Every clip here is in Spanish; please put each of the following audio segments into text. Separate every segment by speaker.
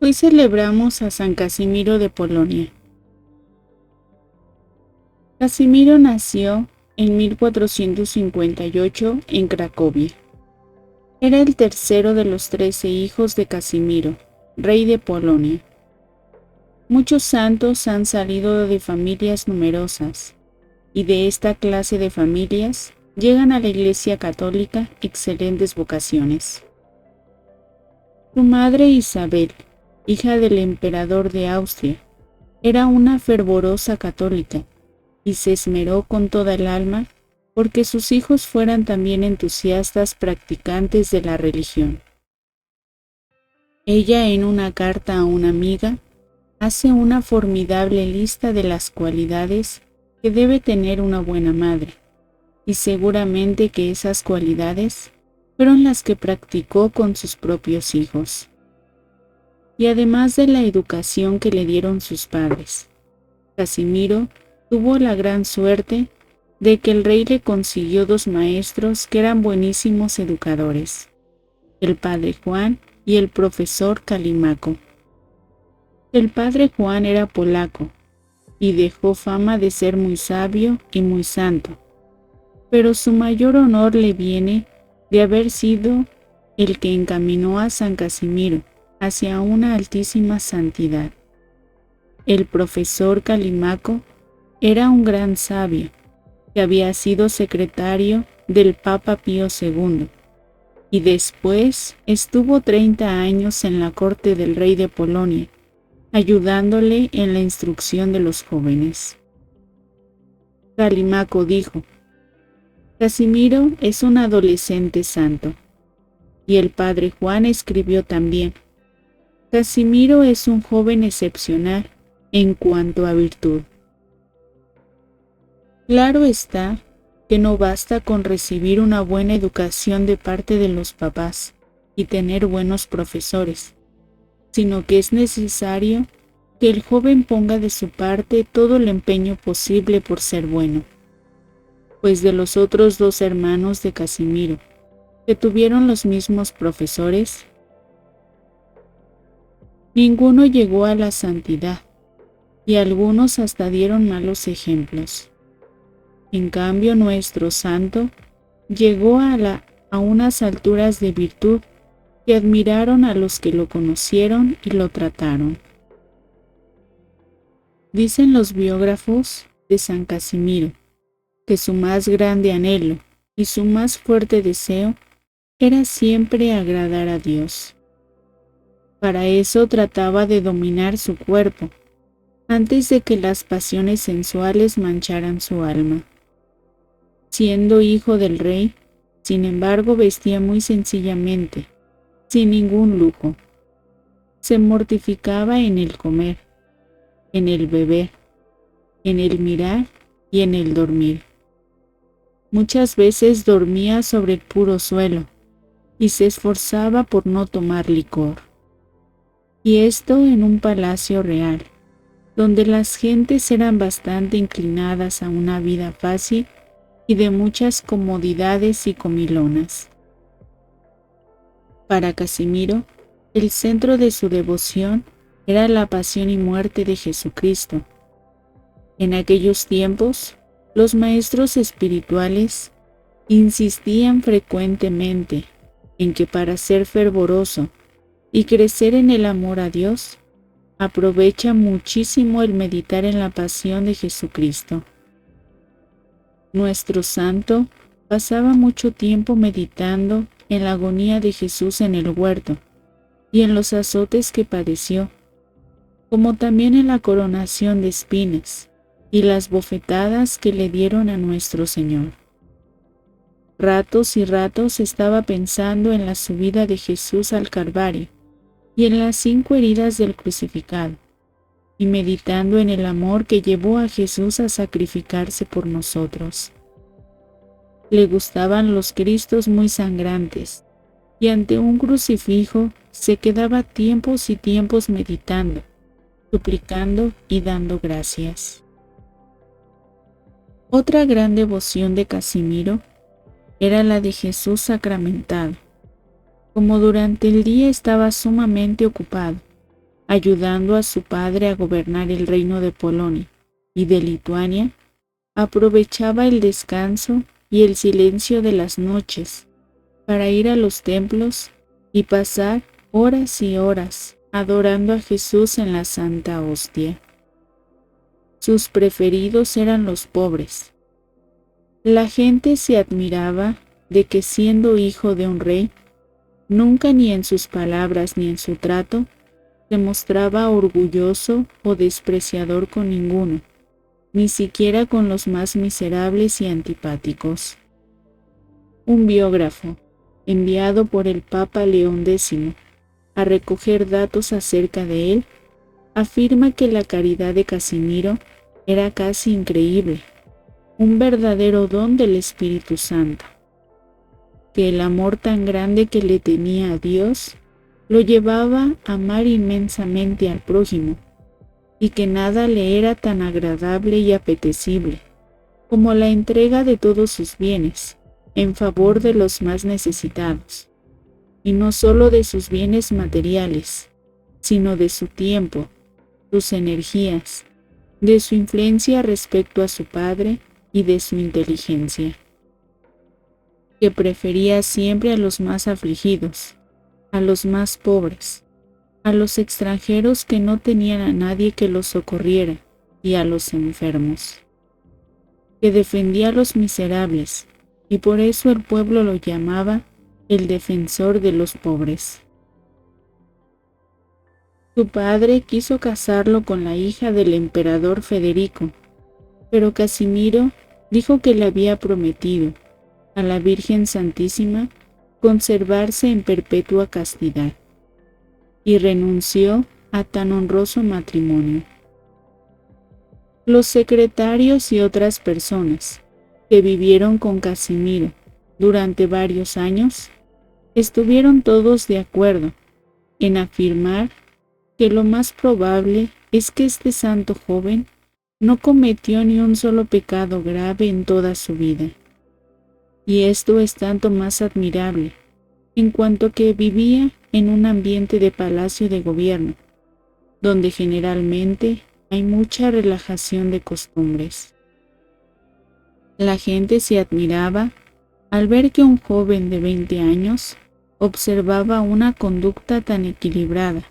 Speaker 1: Hoy celebramos a San Casimiro de Polonia. Casimiro nació en 1458 en Cracovia. Era el tercero de los 13 hijos de Casimiro, rey de Polonia. Muchos santos han salido de familias numerosas, y de esta clase de familias llegan a la Iglesia Católica excelentes vocaciones. Su madre Isabel, hija del emperador de Austria, era una fervorosa católica y se esmeró con toda el alma porque sus hijos fueran también entusiastas practicantes de la religión. Ella, en una carta a una amiga, hace una formidable lista de las cualidades que debe tener una buena madre, y seguramente que esas cualidades fueron las que practicó con sus propios hijos. Y además de la educación que le dieron sus padres, Casimiro tuvo la gran suerte de que el rey le consiguió 2 maestros que eran buenísimos educadores, el padre Juan y el profesor Calímaco. El padre Juan era polaco y dejó fama de ser muy sabio y muy santo, pero su mayor honor le viene de haber sido el que encaminó a San Casimiro hacia una altísima santidad. El profesor Calímaco era un gran sabio que había sido secretario del Papa Pío II y después estuvo 30 años en la corte del rey de Polonia, ayudándole en la instrucción de los jóvenes. Calímaco dijo: Casimiro es un adolescente santo. Y el padre Juan escribió también: Casimiro es un joven excepcional en cuanto a virtud. Claro está que no basta con recibir una buena educación de parte de los papás y tener buenos profesores, sino que es necesario que el joven ponga de su parte todo el empeño posible por ser bueno. Pues de los otros 2 hermanos de Casimiro, que tuvieron los mismos profesores, ninguno llegó a la santidad, y algunos hasta dieron malos ejemplos. En cambio, nuestro santo llegó a unas alturas de virtud que admiraron a los que lo conocieron y lo trataron. Dicen los biógrafos de San Casimiro que su más grande anhelo y su más fuerte deseo era siempre agradar a Dios. Para eso trataba de dominar su cuerpo, antes de que las pasiones sensuales mancharan su alma. Siendo hijo del rey, sin embargo, vestía muy sencillamente, sin ningún lujo. Se mortificaba en el comer, en el beber, en el mirar y en el dormir. Muchas veces dormía sobre el puro suelo y se esforzaba por no tomar licor. Y esto en un palacio real, donde las gentes eran bastante inclinadas a una vida fácil y de muchas comodidades y comilonas. Para Casimiro, el centro de su devoción era la pasión y muerte de Jesucristo. En aquellos tiempos, los maestros espirituales insistían frecuentemente en que para ser fervoroso y crecer en el amor a Dios, aprovecha muchísimo el meditar en la pasión de Jesucristo. Nuestro santo pasaba mucho tiempo meditando en la agonía de Jesús en el huerto y en los azotes que padeció, como también en la coronación de espinas y las bofetadas que le dieron a nuestro Señor. Ratos y ratos estaba pensando en la subida de Jesús al Calvario y en las 5 heridas del crucificado, y meditando en el amor que llevó a Jesús a sacrificarse por nosotros. Le gustaban los Cristos muy sangrantes, y ante un crucifijo se quedaba tiempos y tiempos meditando, suplicando y dando gracias. Otra gran devoción de Casimiro era la de Jesús sacramentado. Como durante el día estaba sumamente ocupado, ayudando a su padre a gobernar el reino de Polonia y de Lituania, aprovechaba el descanso y el silencio de las noches para ir a los templos y pasar horas y horas adorando a Jesús en la Santa Hostia. Sus preferidos eran los pobres. La gente se admiraba de que, siendo hijo de un rey, nunca, ni en sus palabras ni en su trato, se mostraba orgulloso o despreciador con ninguno, ni siquiera con los más miserables y antipáticos. Un biógrafo, enviado por el Papa León X a recoger datos acerca de él, afirma que la caridad de Casimiro era casi increíble, un verdadero don del Espíritu Santo, que el amor tan grande que le tenía a Dios lo llevaba a amar inmensamente al prójimo, y que nada le era tan agradable y apetecible como la entrega de todos sus bienes en favor de los más necesitados, y no solo de sus bienes materiales, sino de su tiempo, sus energías, de su influencia respecto a su padre y de su inteligencia, que prefería siempre a los más afligidos, a los más pobres, a los extranjeros que no tenían a nadie que los socorriera y a los enfermos, que defendía a los miserables, y por eso el pueblo lo llamaba el defensor de los pobres. Su padre quiso casarlo con la hija del emperador Federico, pero Casimiro dijo que le había prometido a la Virgen Santísima conservarse en perpetua castidad, y renunció a tan honroso matrimonio. Los secretarios y otras personas que vivieron con Casimiro durante varios años estuvieron todos de acuerdo en afirmar que lo más probable es que este santo joven no cometió ni un solo pecado grave en toda su vida. Y esto es tanto más admirable, en cuanto que vivía en un ambiente de palacio de gobierno, donde generalmente hay mucha relajación de costumbres. La gente se admiraba al ver que un joven de 20 años observaba una conducta tan equilibrada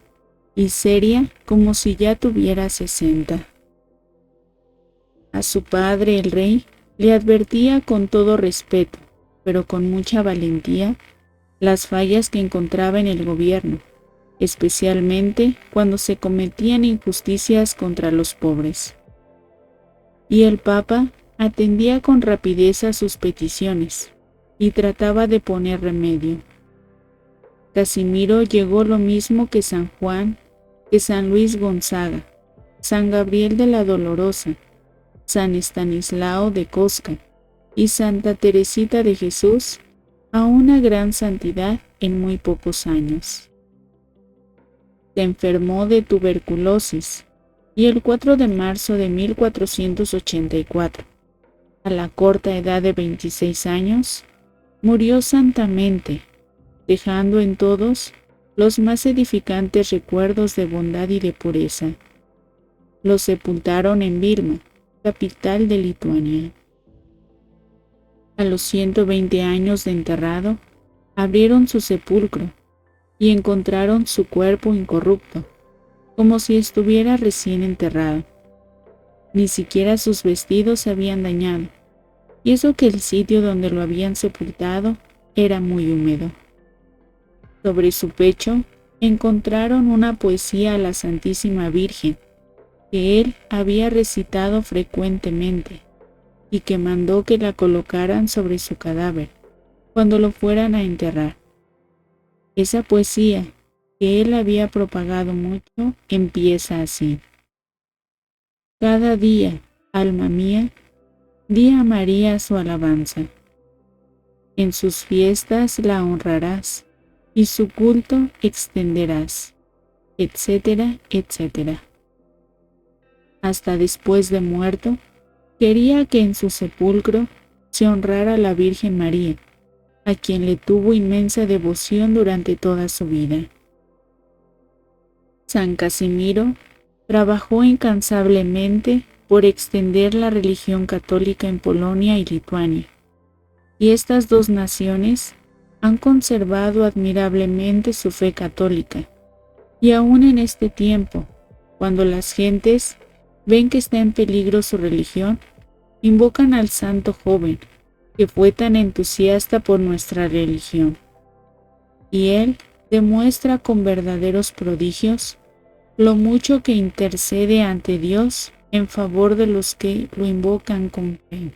Speaker 1: y seria como si ya tuviera 60. A su padre, el rey, le advertía con todo respeto, pero con mucha valentía, las fallas que encontraba en el gobierno, especialmente cuando se cometían injusticias contra los pobres. Y el Papa atendía con rapidez a sus peticiones y trataba de poner remedio. Casimiro llegó lo mismo que San Juan, que San Luis Gonzaga, San Gabriel de la Dolorosa, San Estanislao de Kostka y Santa Teresita de Jesús a una gran santidad en muy pocos años. Se enfermó de tuberculosis y el 4 de marzo de 1484, a la corta edad de 26 años, murió santamente, dejando en todos los más edificantes recuerdos de bondad y de pureza. Lo sepultaron en Vilna, capital de Lituania. A los 120 años de enterrado, abrieron su sepulcro y encontraron su cuerpo incorrupto, como si estuviera recién enterrado. Ni siquiera sus vestidos se habían dañado, y eso que el sitio donde lo habían sepultado era muy húmedo. Sobre su pecho encontraron una poesía a la Santísima Virgen, que él había recitado frecuentemente, y que mandó que la colocaran sobre su cadáver cuando lo fueran a enterrar. Esa poesía, que él había propagado mucho, empieza así: Cada día, alma mía, di a María su alabanza. En sus fiestas la honrarás y su culto extenderás, etcétera, etcétera. Hasta después de muerto, quería que en su sepulcro se honrara a la Virgen María, a quien le tuvo inmensa devoción durante toda su vida. San Casimiro trabajó incansablemente por extender la religión católica en Polonia y Lituania, y estas dos naciones han conservado admirablemente su fe católica, y aún en este tiempo, cuando las gentes ven que está en peligro su religión, invocan al santo joven, que fue tan entusiasta por nuestra religión. Y él demuestra con verdaderos prodigios lo mucho que intercede ante Dios en favor de los que lo invocan con fe.